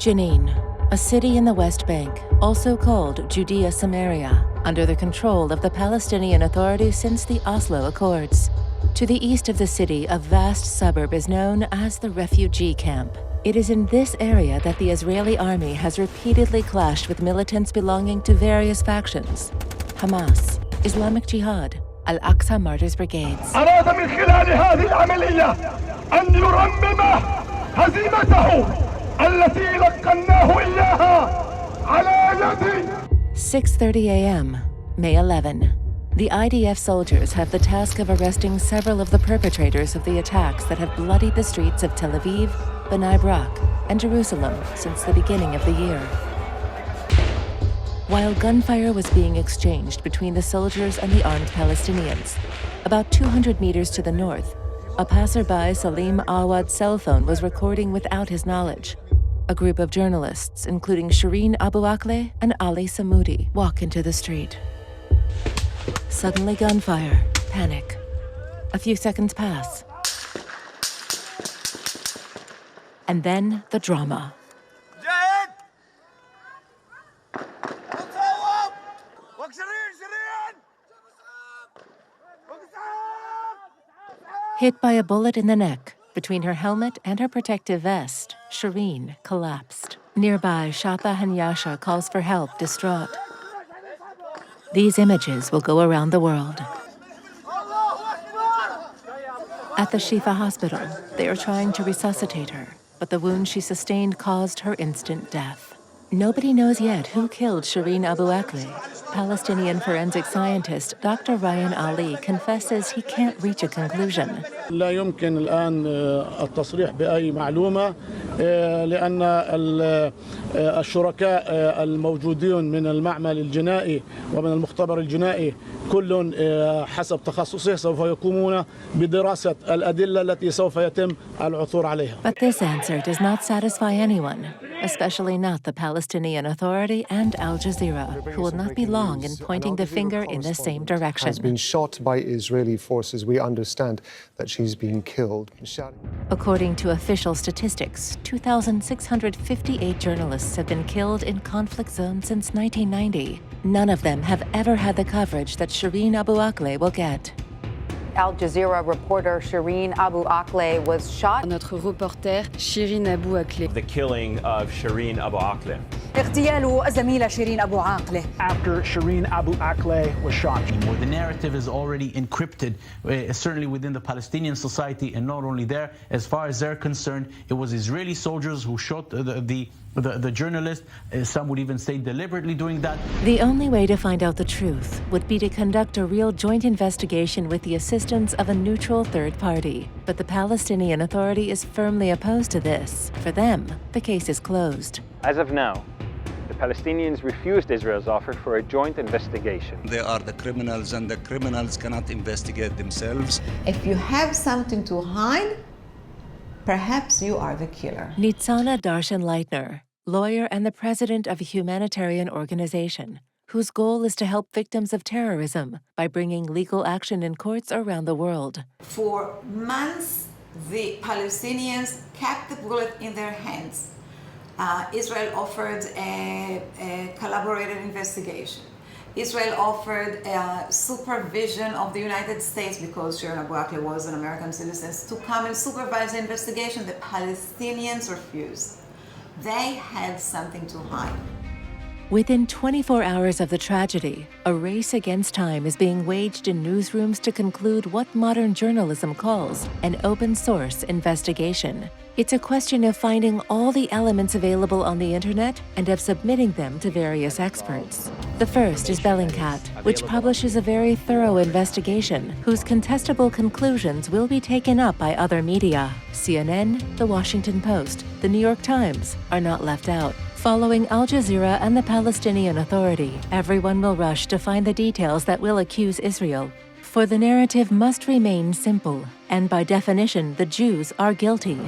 Jenin, a city in the West Bank, also called Judea Samaria, under the control of the Palestinian Authority since the Oslo Accords. To the east of the city, a vast suburb is known as the refugee camp. It is in this area that the Israeli army has repeatedly clashed with militants belonging to various factions: Hamas, Islamic Jihad, Al-Aqsa Martyrs Brigades. أراد من خلال هذه العملية أن يرمم هزيمته التي لقناه إياها على يد 6:30 a.m., May 11. The IDF soldiers have the task of arresting several of the perpetrators of the attacks that have bloodied the streets of Tel Aviv, Bnei Brak, and Jerusalem since the beginning of the year. While gunfire was being exchanged between the soldiers and the armed Palestinians, about 200 meters to the north, a passerby Salim Awad's cell phone was recording without his knowledge. A group of journalists, including SHIREEN Abu Akleh and Ali Samoudi, walk into the street. Suddenly gunfire, panic. A few seconds pass. And then the drama. Hit by a bullet in the neck, between her helmet and her protective vest, SHIREEN collapsed. Nearby, Shata Hanyasha calls for help, distraught. These images will go around the world. At the Shifa hospital, they are trying to resuscitate her, but the wound she sustained caused her instant death. Nobody knows yet who killed SHIREEN Abu Akleh. Palestinian forensic scientist Dr. Ryan Ali confesses he can't reach a conclusion. لا يمكن الآن التصريح بأي معلومة لأن الشركاء الموجودين من المعمل الجنائي ومن المختبر الجنائي كل حسب تخصصه سوف يقومون بدراسة الأدلة التي سوف يتم العثور عليها. But this answer does not satisfy anyone, especially not the Palestinian Authority and Al Jazeera, who will not be long in pointing the finger in the same direction. Has been shot by Israeli forces. We understand that she's been killed. According to official statistics, 2,658 journalists have been killed in conflict zones since 1990. None of them have ever had the coverage that SHIREEN Abu Akleh will get. Al Jazeera reporter SHIREEN Abu Akleh was shot. Notre reporter SHIREEN Abu Akleh. The killing of SHIREEN Abu Akleh. اغتيال الزميلة شيرين أبو عاقلة. After SHIREEN Abu Akleh was shot. The narrative is already encrypted, certainly within the Palestinian society, and not only there. As far as they're concerned, it was Israeli soldiers who shot the journalist. Some would even say deliberately doing that. The only way to find out the truth would be to conduct a real joint investigation with the assistance of a neutral third party. But the Palestinian Authority is firmly opposed to this. For them, the case is closed. As of now, the Palestinians refused Israel's offer for a joint investigation. They are the criminals, and the criminals cannot investigate themselves. If you have something to hide, perhaps you are the killer. Nitzana Darshan-Leitner, lawyer and the president of a humanitarian organization, whose goal is to help victims of terrorism by bringing legal action in courts around the world. For months, the Palestinians kept the bullet in their hands. Israel offered a collaborated investigation. Israel offered supervision of the United States, because SHIREEN Abu Akleh was an American citizen, to come and supervise the investigation. The Palestinians refused. They had something to hide. Within 24 hours of the tragedy, a race against time is being waged in newsrooms to conclude what modern journalism calls an open-source investigation. It's a question of finding all the elements available on the internet and of submitting them to various experts. The first is Bellingcat, which publishes a very thorough investigation whose contestable conclusions will be taken up by other media. CNN, The Washington Post, The New York Times are not left out. Following Al Jazeera and the Palestinian Authority, everyone will rush to find the details that will accuse Israel. For the narrative must remain simple, and by definition, the Jews are guilty.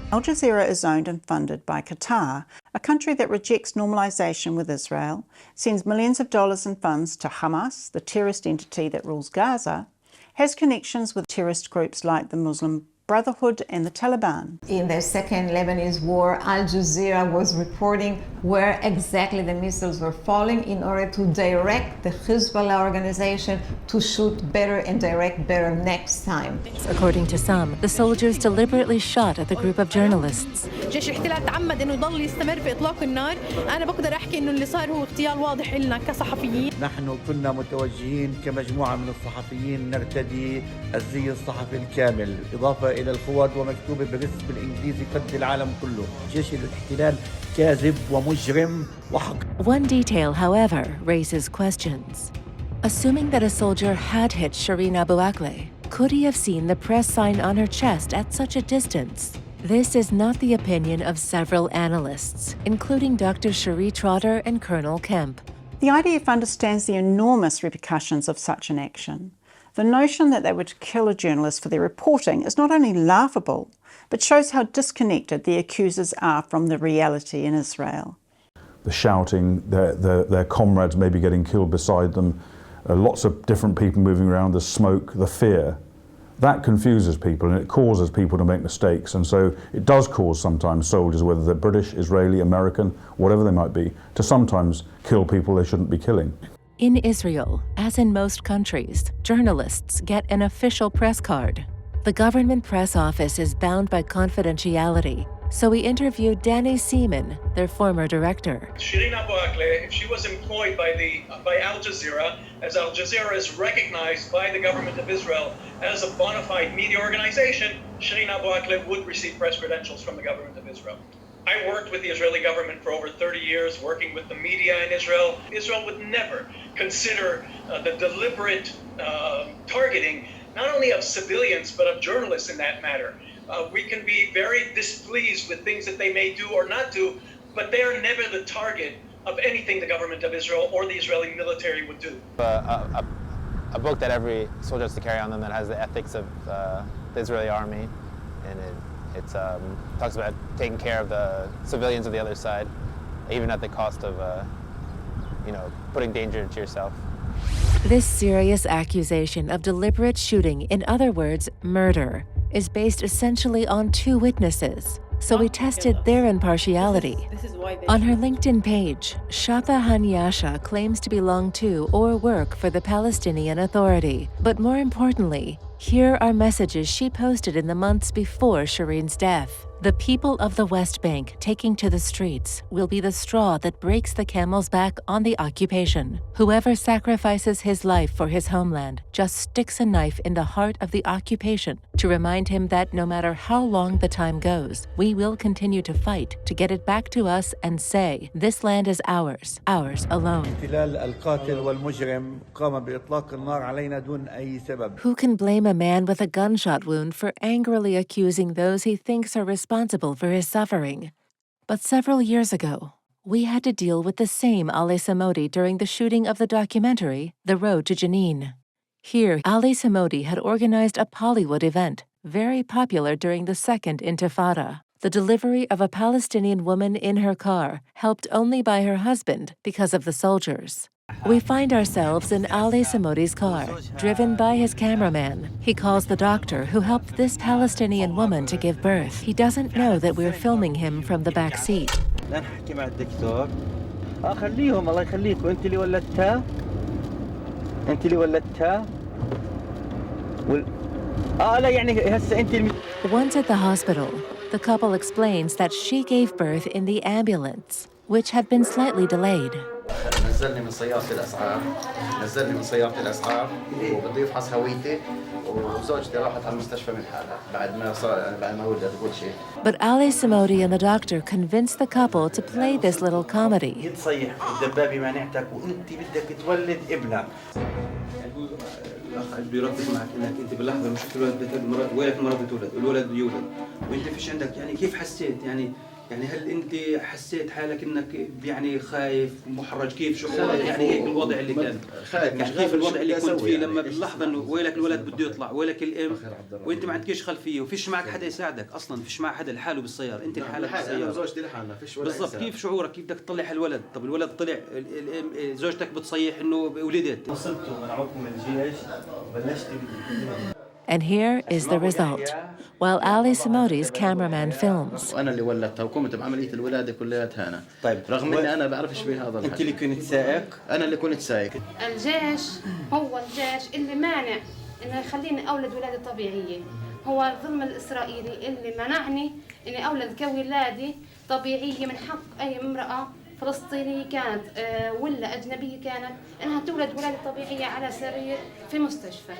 Al Jazeera is owned and funded by Qatar, a country that rejects normalization with Israel, sends millions of dollars in funds to Hamas, the terrorist entity that rules Gaza, has connections with terrorist groups like the Muslim Brotherhood and the Taliban. In the second Lebanese war, Al Jazeera was reporting where exactly the missiles were falling in order to direct the Hezbollah organization to shoot better and direct better next time. According to some, the soldiers deliberately shot at the group of journalists. جيش الاحتلال تعمد انه يضل يستمر في اطلاق النار، انا بقدر احكي انه اللي صار هو اغتيال واضح لنا كصحفيين. نحن كنا متوجهين كمجموعة من الصحفيين نرتدي الزي الصحفي الكامل، إضافة إلى الخوذ ومكتوبة بالاسم بالإنجليزي قد العالم كله. جيش الاحتلال كاذب ومجرم وحق. One detail, however, raises questions. Assuming that a soldier had hit Shireen Abu Akleh, could he have seen the press sign on her chest at such a distance? This is not the opinion of several analysts, including Dr. Cherie Trotter and Colonel Kemp. The IDF understands the enormous repercussions of such an action. The notion that they would kill a journalist for their reporting is not only laughable, but shows how disconnected the accusers are from the reality in Israel. The shouting, their comrades maybe getting killed beside them, lots of different people moving around, the smoke, the fear, that confuses people and it causes people to make mistakes. And so it does cause sometimes soldiers, whether they're British, Israeli, American, whatever they might be, to sometimes kill people they shouldn't be killing. In Israel, as in most countries, journalists get an official press card. The government press office is bound by confidentiality, so we interviewed Danny Seaman, their former director. Shireen Abu Akleh, if she was employed by Al Jazeera, as Al Jazeera is recognized by the government of Israel as a bona fide media organization, Shireen Abu Akleh would receive press credentials from the government of Israel. I worked with the Israeli government for over 30 years, working with the media in Israel. Israel would never consider the deliberate targeting, not only of civilians, but of journalists in that matter. We can be very displeased with things that they may do or not do, but they are never the target of anything the government of Israel or the Israeli military would do. A book that every soldier has to carry on them that has the ethics of the Israeli army, and it talks about taking care of the civilians of the other side, even at the cost of putting danger to yourself. This serious accusation of deliberate shooting, in other words, murder, is based essentially on two witnesses, so we tested their impartiality. On her LinkedIn page, Shafa Hanyasha claims to belong to or work for the Palestinian Authority. But more importantly, here are messages she posted in the months before Shireen's death. The people of the West Bank taking to the streets will be the straw that breaks the camel's back on the occupation. Whoever sacrifices his life for his homeland just sticks a knife in the heart of the occupation to remind him that no matter how long the time goes, we will continue to fight to get it back to us and say, this land is ours, ours alone. Who can blame a man with a gunshot wound for angrily accusing those he thinks are responsible for his suffering? But several years ago, we had to deal with the same Ali Samodi during the shooting of the documentary, The Road to Jenin. Here, Ali Samodi had organized a Bollywood event, very popular during the Second Intifada. The delivery of a Palestinian woman in her car, helped only by her husband because of the soldiers. We find ourselves in Ali Samodi's car, driven by his cameraman. He calls the doctor who helped this Palestinian woman to give birth. He doesn't know that we're filming him from the back seat. Once at the hospital, the couple explains that she gave birth in the ambulance, which had been slightly delayed. نزلني من سيارة الإسعاف وبده يفحص هويتي وزوجتي راحت على المستشفى من حالها بعد ما ولدت كل شيء. But Ali Samodi and the doctor convinced the couple to play this little comedy. تصيح الدبابة مانعتك وانت بدك تولد ابنك. الاخ بيركز معك انك انت باللحظه مش الولد وينك المرض تولد الولد يولد وانت فيش عندك يعني كيف حسيت يعني هل انت حسيت حالك انك يعني خايف محرج كيف شعورك يعني هيك الوضع اللي كان خايف مش كيف الوضع اللي كنت فيه لما باللحظه انه ويلك الولد بده يطلع ويلك الام وانت ما عندكش خلفيه وفيش معك حدا يساعدك اصلا فيش معك حدا لحاله بالسياره انت لحالك بالسياره زوجتي لحالنا فيش ولا بالضبط كيف شعورك كيف بدك تطلع الولد طب الولد طلع زوجتك بتصيح انه ولدت وصلت منعوكم من الجيش بلشت And here is the result, while Ali Samodi's cameraman films. أنا اللي ولدتها وقمت بعملية الولادة كلياتها أنا. طيب رغم إني أنا بعرفش بهذا الحكي. أنت اللي كنت سائق؟ أنا اللي كنت سائق. الجيش هو الجيش اللي مانع إنه يخليني أولد ولادة طبيعية. هو الظلم الإسرائيلي اللي منعني إني أولد كولادة طبيعية من حق أي امرأة فلسطينية كانت ولا أجنبية كانت إنها تولد ولادة طبيعية على سرير في مستشفى.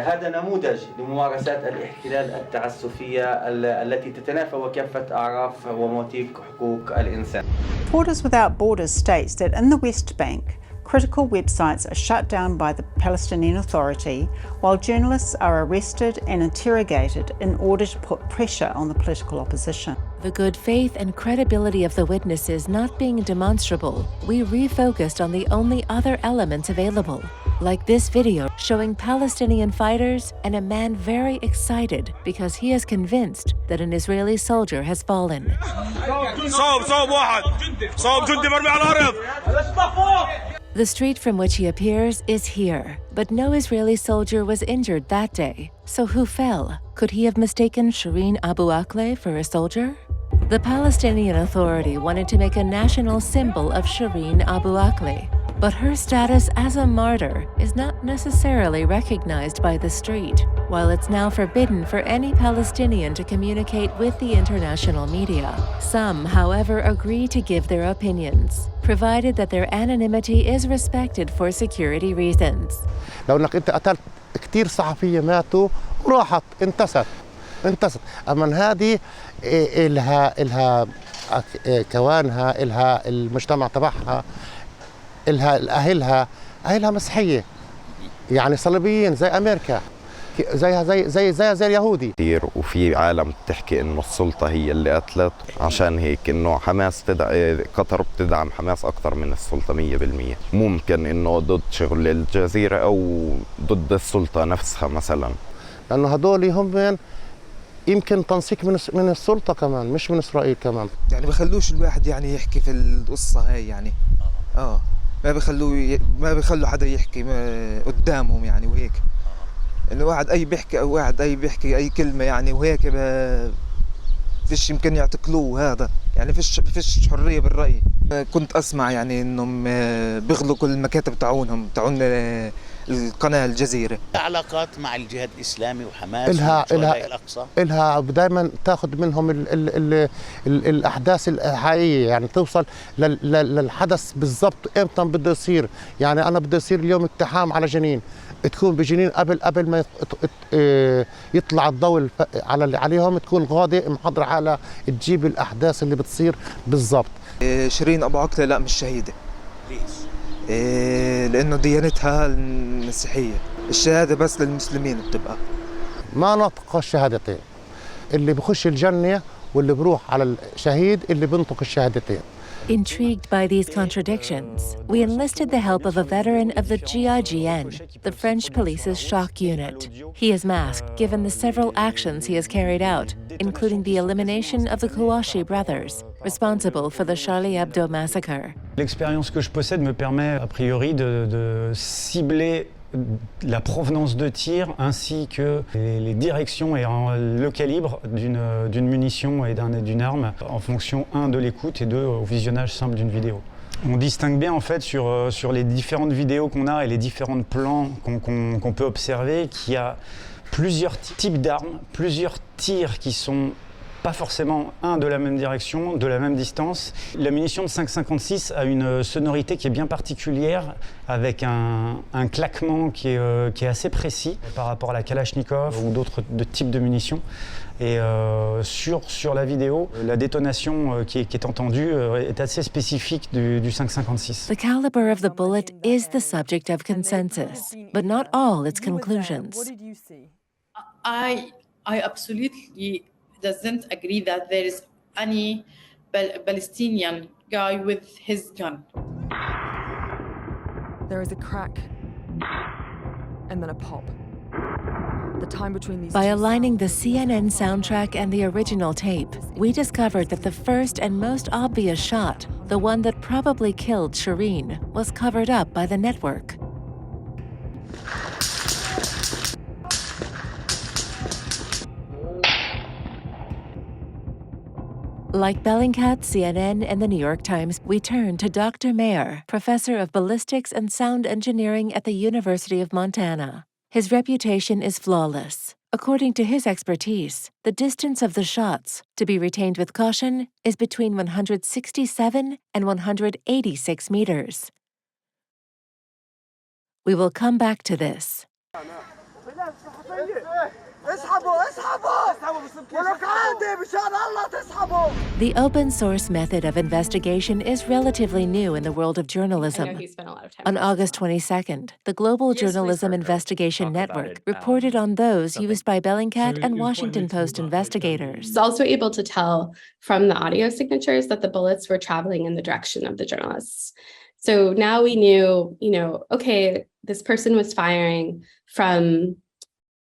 هذا نموذج لممارسات الاحتلال التعسفية التي تتنافى كافة أعراف ومواثيق حقوق الإنسان. Reporters Without Borders states that in the West Bank, critical websites are shut down by the Palestinian Authority, while journalists are arrested and interrogated in order to put pressure on the political opposition. The good faith and credibility of the witnesses not being demonstrable, we refocused on the only other elements available, like this video showing Palestinian fighters and a man very excited because he is convinced that an Israeli soldier has fallen. The street from which he appears is here, but no Israeli soldier was injured that day. So who fell? Could he have mistaken Shireen Abu Akleh for a soldier? The Palestinian Authority wanted to make a national symbol of Shireen Abu Akleh, but her status as a martyr is not necessarily recognized by the street, while it's now forbidden for any Palestinian to communicate with the international media. Some, however, agree to give their opinions, provided that their anonymity is respected for security reasons. لو انك انت قتلت كثير صحفية ماتوا وراحت انتست. اما هذه إلها كوانها، إلها المجتمع تبعها، إلها أهلها مسيحية، يعني صليبيين زي أمريكا، زي اليهودي كثير. وفي عالم بتحكي إنه السلطة هي اللي قتلت، عشان هيك إنه حماس قطر بتدعم حماس أكثر من السلطة 100%. ممكن إنه ضد شغل الجزيرة أو ضد السلطة نفسها مثلا، لأنه هدول هم يمكن تنسيق من السلطة كمان، مش من إسرائيل كمان. يعني بخلوش الواحد يعني يحكي في القصة هاي، يعني ما بخلوا حدا يحكي قدامهم يعني، وهيك إنه واحد أي بيحكي أي كلمة يعني، وهيك فيش يمكن يعتقلوه. هذا يعني فيش حرية بالرأي. كنت أسمع يعني إنهم بيغلقوا المكاتب تاعون القناة الجزيرة. علاقات مع الجهاد الإسلامي وحماس وشهداء الأقصى إلها دائما تاخذ منهم الأحداث الحقيقية، يعني توصل للحدث بالضبط إمتى بده يصير. يعني أنا بده يصير اليوم اقتحام على جنين، تكون بجنين قبل ما يطلع الضوء عليهم، تكون غادة محضرة على تجيب الأحداث اللي بتصير بالضبط. شيرين أبو عقلة لا مش شهيدة. ليش؟ لأنه ديانتها المسيحية. الشهادة بس للمسلمين بتبقى. ما نطق الشهادتين، اللي بخش الجنة واللي بروح على الشهيد اللي بنطق الشهادتين. Intrigued by these contradictions, we enlisted the help of a veteran of the GIGN, the French police's shock unit. He is masked given the several actions he has carried out, including the elimination of the Kouachi brothers, responsible for the Charlie Hebdo massacre. L'expérience que je possède me permet a priori de cibler la provenance de tir ainsi que les directions et le calibre d'une munition et d'une arme en fonction, de l'écoute et au visionnage simple d'une vidéo. On distingue bien en fait sur les différentes vidéos qu'on a et les différents plans qu'on peut observer qu'il y a plusieurs types d'armes, plusieurs tirs qui sont pas forcément de la même direction, de la même distance. La munition de 5,56 a une sonorité qui est bien particulière, avec un claquement qui est assez précis par rapport à la Kalachnikov ou d'autres types de munitions. Et sur la vidéo, la détonation qui est entendue est assez spécifique du 5,56. The caliber of the bullet is the subject of consensus, but not all its conclusions. What did you see? I absolutely doesn't agree that there is any Palestinian guy with his gun. There is a crack and then a pop. The time between these By aligning the CNN soundtrack and the original tape, we discovered that the first and most obvious shot, the one that probably killed Shireen, was covered up by the network. Like Bellingcat, CNN, and the New York Times, we turn to Dr. Mayer, professor of ballistics and sound engineering at the University of Montana. His reputation is flawless. According to his expertise, the distance of the shots, to be retained with caution, is between 167 and 186 meters. We will come back to this. The open source method of investigation is relatively new in the world of journalism. I know he spent a lot of time. On August 22nd, the Global Journalism Investigation Network reported on those used by Bellingcat and Washington Post investigators. He's also able to tell from the audio signatures that the bullets were traveling in the direction of the journalists. So now we knew, okay, this person was firing from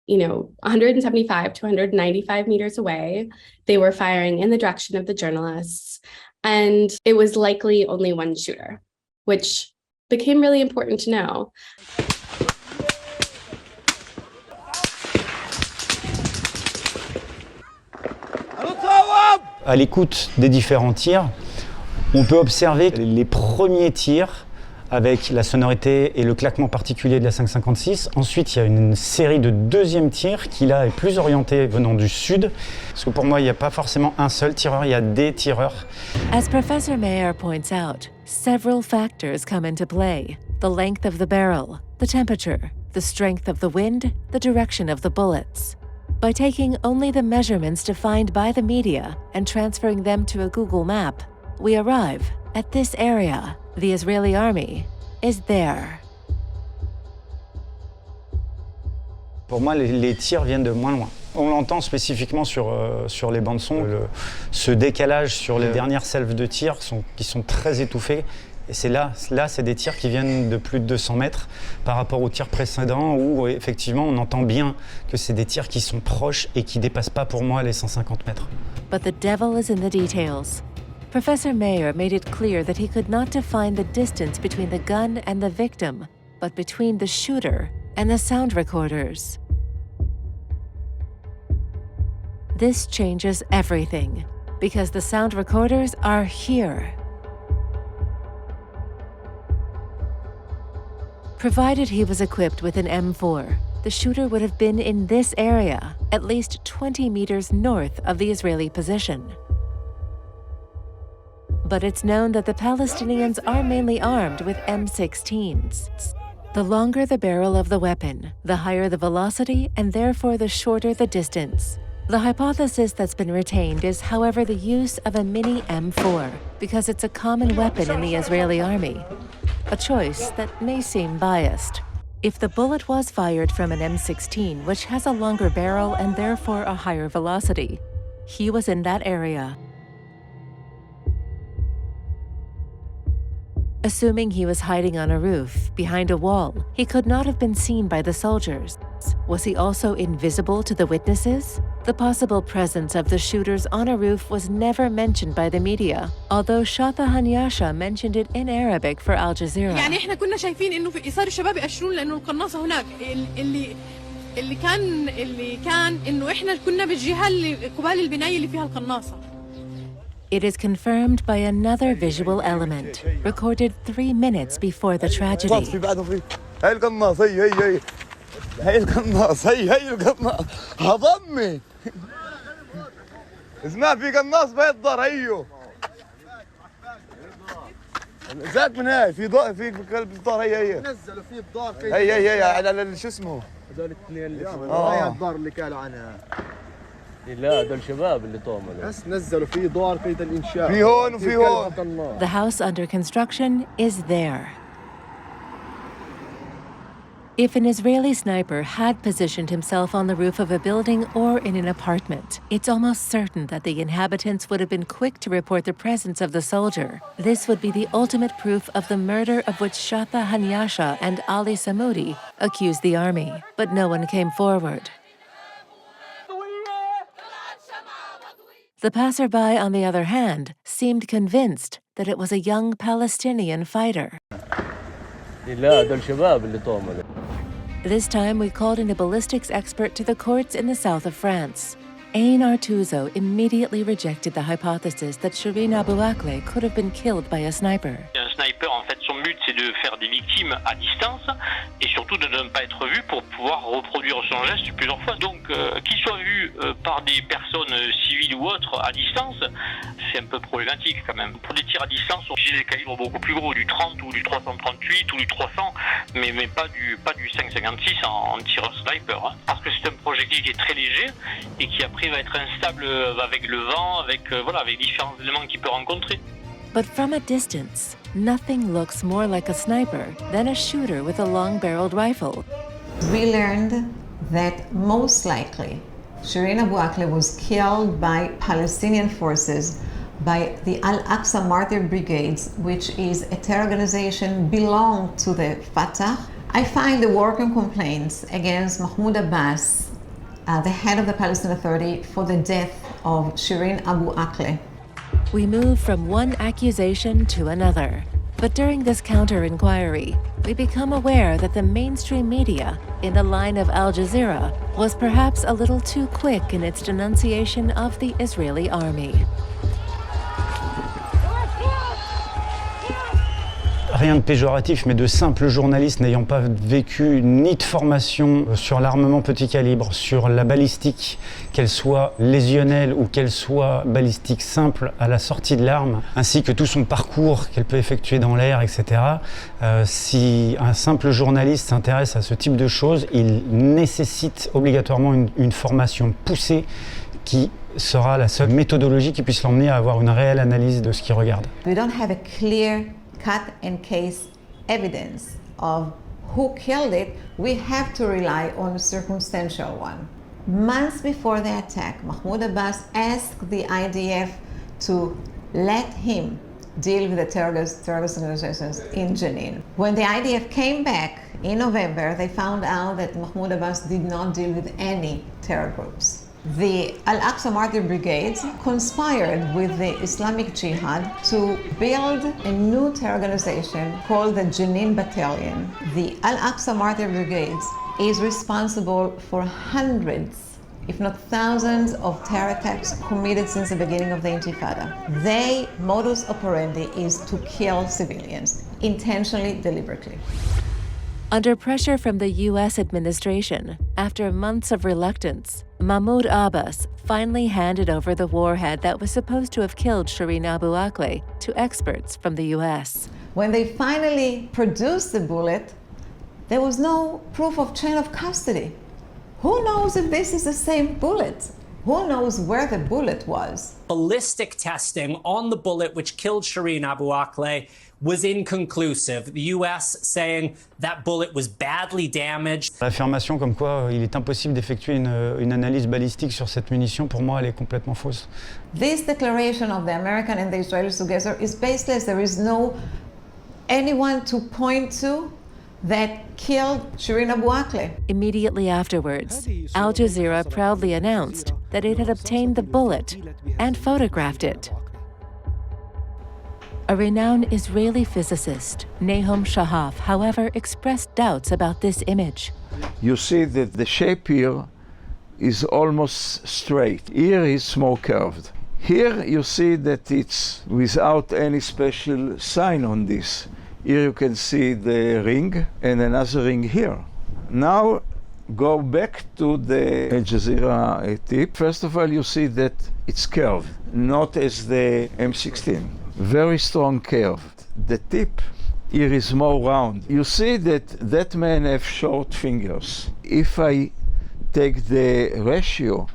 175 to 195 meters away. They were firing in the direction of the journalists, and it was likely only one shooter, which became really important to know. À l'écoute des différents tirs, on peut observer les premiers tirs avec la sonorité et le claquement particulier de la 5.56. Ensuite, il y a une série de deuxièmes tirs qui, là, est plus orienté venant du sud. Parce que pour moi, il n'y a pas forcément un seul tireur, il y a des tireurs. As Professor Mayer points out, several factors come into play. The length of the barrel, the temperature, the strength of the wind, the direction of the bullets. By taking only the measurements defined by the media and transferring them to a Google map, we arrive at this area. The Israeli army is there. Pour moi, les tirs viennent de moins loin. On l'entend spécifiquement sur les bandes son. Ce décalage sur les dernières salves de tir qui sont très étouffées. Et c'est là, c'est des tirs qui viennent de plus de 200 mètres par rapport aux tirs précédents où effectivement on entend bien que c'est des tirs qui sont proches et qui ne dépassent pas pour moi les 150 mètres. But the devil is in the details. Professor Mayer made it clear that he could not define the distance between the gun and the victim, but between the shooter and the sound recorders. This changes everything, because the sound recorders are here. Provided he was equipped with an M4, the shooter would have been in this area, at least 20 meters north of the Israeli position. But it's known that the Palestinians are mainly armed with M16s. The longer the barrel of the weapon, the higher the velocity and therefore the shorter the distance. The hypothesis that's been retained is, however, the use of a mini M4, because it's a common weapon in the Israeli army. A choice that may seem biased. If the bullet was fired from an M16, which has a longer barrel and therefore a higher velocity, he was in that area. Assuming he was hiding on a roof, behind a wall, he could not have been seen by the soldiers. Was he also invisible to the witnesses? The possible presence of the shooters on a roof was never mentioned by the media, although Shata Hanyasha mentioned it in Arabic for Al Jazeera. يعني احنا كنا شايفين انه في اثار الشباب يأشرون لانه القناصة هناك اللي كان انه احنا كنا بالجهة اللي قبال البناية اللي فيها القناصة. It is confirmed by another visual element, recorded 3 minutes before the tragedy. هاي القناص هي القناص هي القناص هضمي اسمع في قناص بيتضر هيو زاد من هاي في ضوء في كلب الدار هي نزلوا في الدار هي على شو اسمه هذول الاثنين اللي هي الدار اللي قالوا عنها لا هذول شباب اللي طوموا بس نزلوا في دار في الانشاء في هون وفي هون. The house under construction is there. If an Israeli sniper had positioned himself on the roof of a building or in an apartment, it's almost certain that the inhabitants would have been quick to report the presence of the soldier. This would be the ultimate proof of the murder of which Shata Hanyasha and Ali Samoudi accused the army, but no one came forward. The passerby, on the other hand, seemed convinced that it was a young Palestinian fighter. This time, we called in a ballistics expert to the courts in the south of France. Ain Artuso immediately rejected the hypothesis that Shireen Abu Akleh could have been killed by a sniper. Un sniper, en fait, son but, c'est de faire des victimes à distance et surtout de ne pas être vu pour pouvoir reproduire son geste plusieurs fois. Donc, qu'il soit vu par des personnes civiles ou autres à distance, c'est un peu problématique quand même. Pour des tirs à distance, on utilise des calibres beaucoup plus gros, du 30 ou du 338 ou du 300, mais pas du 5,56 en tireur sniper. Hein. Parce que c'est un projectile qui est très léger et qui après va être instable avec le vent, avec différents éléments qu'il peut rencontrer. But from a distance, nothing looks more like a sniper than a shooter with a long-barreled rifle. We learned that most likely Shireen Abu Akleh was killed by Palestinian forces by the Al-Aqsa Martyr Brigades, which is a terror organization belong to the Fatah. I find the working complaints against Mahmoud Abbas, the head of the Palestinian Authority, for the death of Shireen Abu Akleh. We move from one accusation to another. But during this counter-inquiry, we become aware that the mainstream media, in the line of Al Jazeera, was perhaps a little too quick in its denunciation of the Israeli army. Rien de péjoratif, mais de simples journalistes n'ayant pas vécu ni de formation sur l'armement petit calibre, sur la balistique, qu'elle soit lésionnelle ou qu'elle soit balistique simple à la sortie de l'arme, ainsi que tout son parcours qu'elle peut effectuer dans l'air, etc. Si un simple journaliste s'intéresse à ce type de choses, il nécessite obligatoirement une formation poussée qui sera la seule méthodologie qui puisse l'emmener à avoir une réelle analyse de ce qu'il regarde. We don't have a clear cut and case evidence of who killed it. We have to rely on a circumstantial one. Months before the attack, Mahmoud Abbas asked the IDF to let him deal with the terrorist organizations in Jenin. When the IDF came back in November, they found out that Mahmoud Abbas did not deal with any terror groups. The Al-Aqsa Martyr Brigades conspired with the Islamic Jihad to build a new terror organization called the Jenin Battalion. The Al-Aqsa Martyr Brigades is responsible for hundreds, if not thousands, of terror attacks committed since the beginning of the Intifada. Their modus operandi is to kill civilians, intentionally, deliberately. Under pressure from the U.S. administration, after months of reluctance, Mahmoud Abbas finally handed over the warhead that was supposed to have killed Shireen Abu Akleh to experts from the U.S. When they finally produced the bullet, there was no proof of chain of custody. Who knows if this is the same bullet? Who knows where the bullet was? Ballistic testing on the bullet which killed Shireen Abu Akleh was inconclusive. The US saying that bullet was badly damaged. L'affirmation comme quoi il est impossible d'effectuer une analyse balistique sur cette munition, pour moi, elle est complètement fausse. This declaration of the American and the Israelis together is baseless. There is no anyone to point to that killed Shireen Abu Akleh. Immediately afterwards, Al Jazeera proudly announced that it had obtained the bullet and photographed it. A renowned Israeli physicist, Nahum Shahaf, however, expressed doubts about this image. You see that the shape here is almost straight. Here is more curved. Here you see that it's without any special sign on this. Here you can see the ring and another ring here. Now go back to the Al Jazeera tip. First of all, you see that it's curved, not as the M16. Very strong curve. The tip here is more round. You see that that man have short fingers. If I take the ratio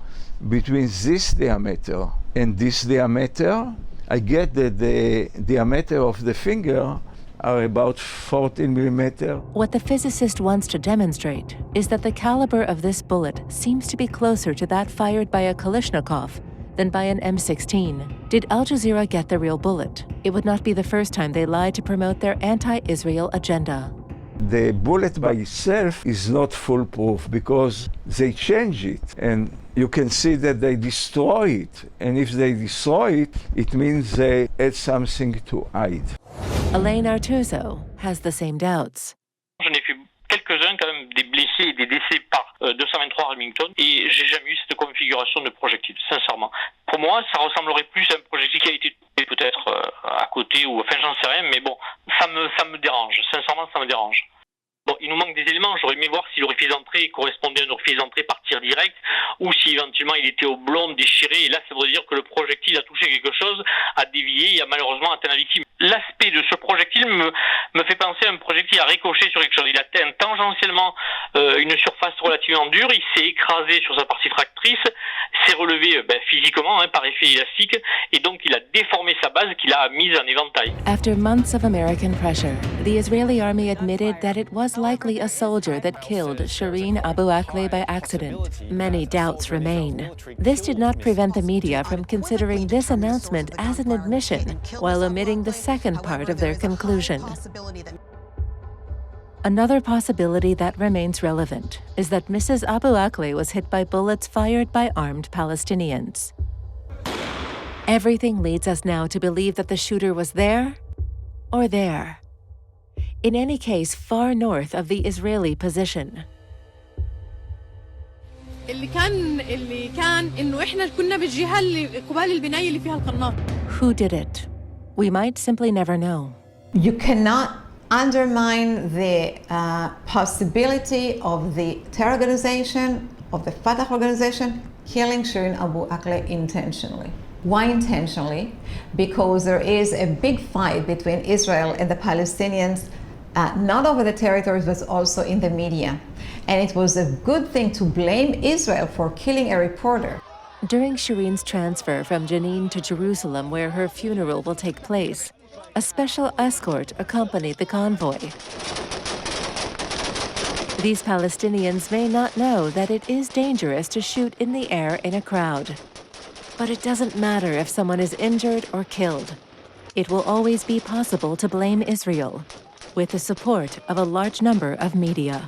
between this diameter and this diameter, I get that the diameter of the finger are about 14 millimeter. What the physicist wants to demonstrate is that the caliber of this bullet seems to be closer to that fired by a Kalashnikov than by an M16. Did Al Jazeera get the real bullet? It would not be the first time they lied to promote their anti-Israel agenda. The bullet by itself is not foolproof because they change it, and you can see that they destroy it. And if they destroy it, it means they add something to hide. Elaine Artuso has the same doubts. J'en ai fait quelques-uns quand même des blessés et des décès par 223 Remington, et j'ai jamais eu cette configuration de projectile, sincèrement. Pour moi, ça ressemblerait plus à un projectile qui a été peut-être à côté, ou enfin j'en sais rien, mais bon, ça me dérange, sincèrement ça me dérange. Bon, il nous manque des éléments, j'aurais aimé voir si l'orifice d'entrée correspondait à un orifice d'entrée par tir direct, ou si éventuellement il était oblong, déchiré, et là ça voudrait dire que le projectile a touché quelque chose, a dévié et a malheureusement atteint la victime. L'aspect de ce projectile me fait penser à un projectile à ricocher sur quelque chose. Il a atteint tangentiellement une surface relativement dure, il s'est écrasé sur sa partie fractrice, s'est relevé physiquement par effet élastique, et donc il a déformé sa base qu'il a mise en éventail. After months of American pressure, the Israeli army admitted that it was likely a soldier that killed SHIREEN Abu Akleh by accident. Many doubts remain. This did not prevent the media from considering this announcement as an admission, while omitting the second part of their conclusion. Another possibility that remains relevant is that Mrs. Abu Akleh was hit by bullets fired by armed Palestinians. Everything leads us now to believe that the shooter was there or there. In any case, far north of the Israeli position. اللي كان إنه إحنا كنا بالجهة اللي قبال البناية اللي فيها القناص. Who did it? We might simply never know. You cannot undermine the possibility of the terror organization, of the Fatah organization, killing SHIREEN Abu Akleh intentionally. Why intentionally? Because there is a big fight between Israel and the Palestinians, not over the territories, but also in the media. And it was a good thing to blame Israel for killing a reporter. During SHIREEN's transfer from Jenin to Jerusalem, where her funeral will take place, a special escort accompanied the convoy. These Palestinians may not know that it is dangerous to shoot in the air in a crowd. But it doesn't matter if someone is injured or killed. It will always be possible to blame Israel, with the support of a large number of media.